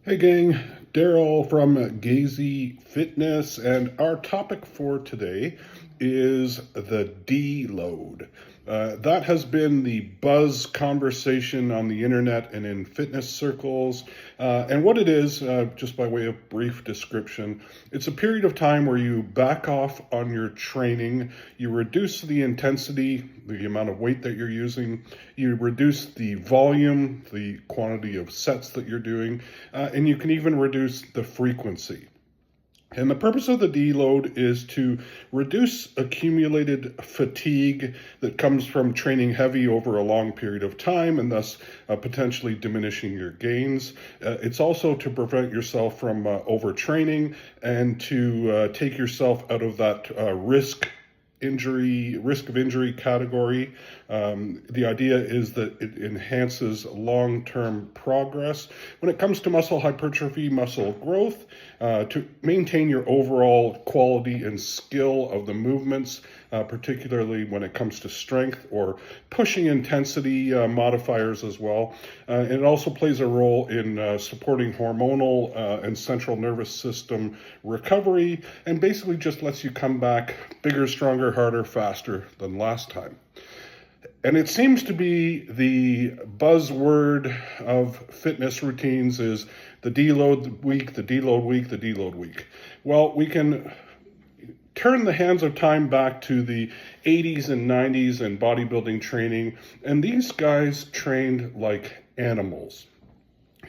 Hey gang, Daryl from Gazey Fitness, and our topic for today is the deload. That has been the buzz conversation on the internet and in fitness circles. And what it is, just by way of brief description, it's a period of time where you back off on your training, you reduce the intensity, the amount of weight that you're using, you reduce the volume, the quantity of sets that you're doing, and you can even reduce the frequency. And the purpose of the deload is to reduce accumulated fatigue that comes from training heavy over a long period of time and thus potentially diminishing your gains. It's also to prevent yourself from overtraining and to take yourself out of that risk of injury category. The idea is that it enhances long-term progress when it comes to muscle hypertrophy, muscle growth, to maintain your overall quality and skill of the movements, particularly when it comes to strength or pushing intensity modifiers as well. And it also plays a role in supporting hormonal and central nervous system recovery, and basically just lets you come back bigger, stronger, harder, faster than last time. And it seems to be the buzzword of fitness routines is the deload week, the deload week, the deload week. Well, we can turn the hands of time back to the 80s and 90s and bodybuilding training, and these guys trained like animals.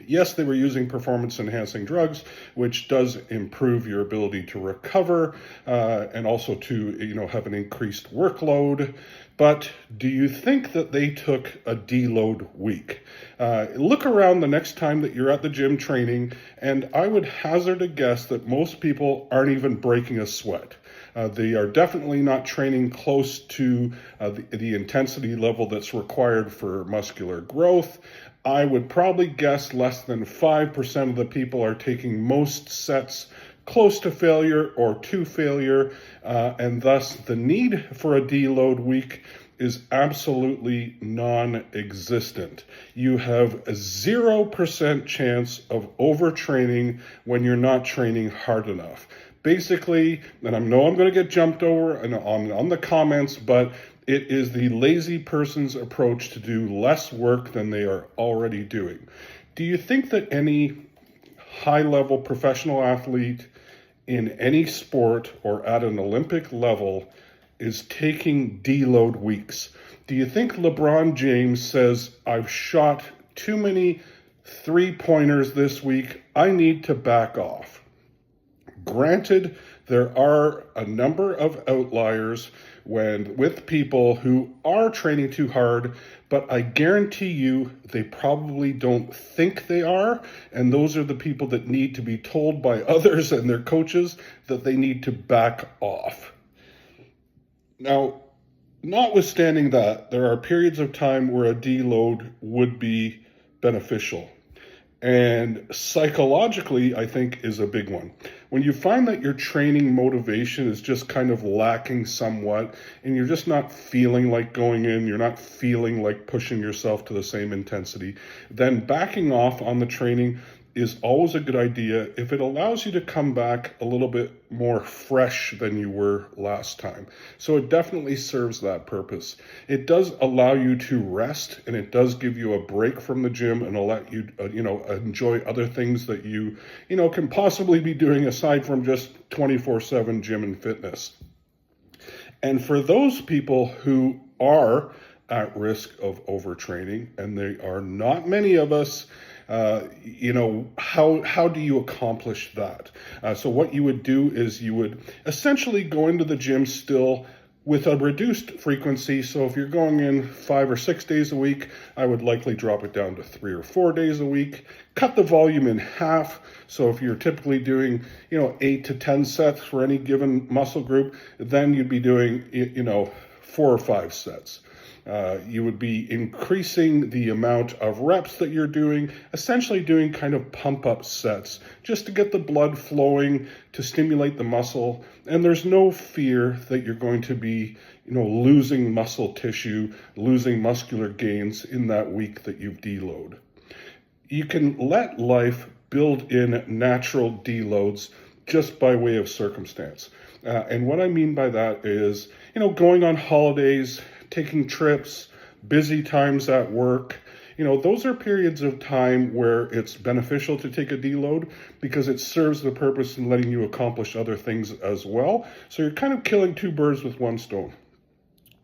Yes, they were using performance-enhancing drugs, which does improve your ability to recover and also to, have an increased workload. But do you think that they took a deload week? Look around the next time that you're at the gym training, and I would hazard a guess that most people aren't even breaking a sweat. They are definitely not training close to the intensity level that's required for muscular growth. I would probably guess less than 5% of the people are taking most sets close to failure or to failure, and thus the need for a deload week is absolutely non-existent. You have a 0% chance of overtraining when you're not training hard enough. Basically, and I know I'm going to get jumped over on the comments, but it is the lazy person's approach to do less work than they are already doing. Do you think that any high-level professional athlete in any sport or at an Olympic level is taking deload weeks? Do you think LeBron James says, I've shot too many three-pointers this week, I need to back off? Granted, there are a number of outliers with people who are training too hard, but I guarantee you they probably don't think they are, and those are the people that need to be told by others and their coaches that they need to back off. Now, notwithstanding that, there are periods of time where a deload would be beneficial. And psychologically, I think, is a big one. When you find that your training motivation is just kind of lacking somewhat, and you're just not feeling like going in, you're not feeling like pushing yourself to the same intensity, then backing off on the training is always a good idea if it allows you to come back a little bit more fresh than you were last time. So it definitely serves that purpose. It does allow you to rest, and it does give you a break from the gym and let you, enjoy other things that you can possibly be doing aside from just 24/7 gym and fitness. And for those people who are at risk of overtraining, and they are not many of us, how do you accomplish that? So what you would do is you would essentially go into the gym still with a reduced frequency. So if you're going in 5 or 6 days a week, I would likely drop it down to 3 or 4 days a week. Cut the volume in half. So if you're typically doing, 8 to 10 sets for any given muscle group, then you'd be doing, 4 or 5 sets. You would be increasing the amount of reps that you're doing, essentially doing kind of pump-up sets, just to get the blood flowing, to stimulate the muscle. And there's no fear that you're going to be, losing muscle tissue, losing muscular gains in that week that you've deload. You can let life build in natural deloads just by way of circumstance. And what I mean by that is, going on holidays, taking trips, busy times at work. Those are periods of time where it's beneficial to take a deload because it serves the purpose in letting you accomplish other things as well. So you're kind of killing two birds with one stone.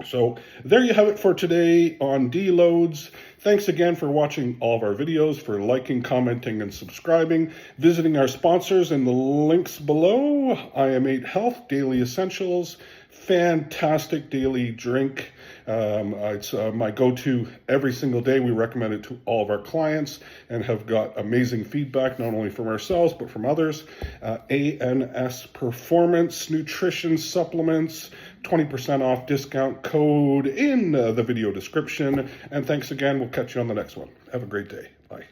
So there you have it for today on deloads. Thanks again for watching all of our videos, for liking, commenting, and subscribing, visiting our sponsors in the links below. IM8 Health Daily Essentials, fantastic daily drink. It's my go-to every single day. We recommend it to all of our clients and have got amazing feedback, not only from ourselves, but from others. ANS Performance Nutrition Supplements, 20% off discount code in the video description. And thanks again. We'll catch you on the next one. Have a great day. Bye.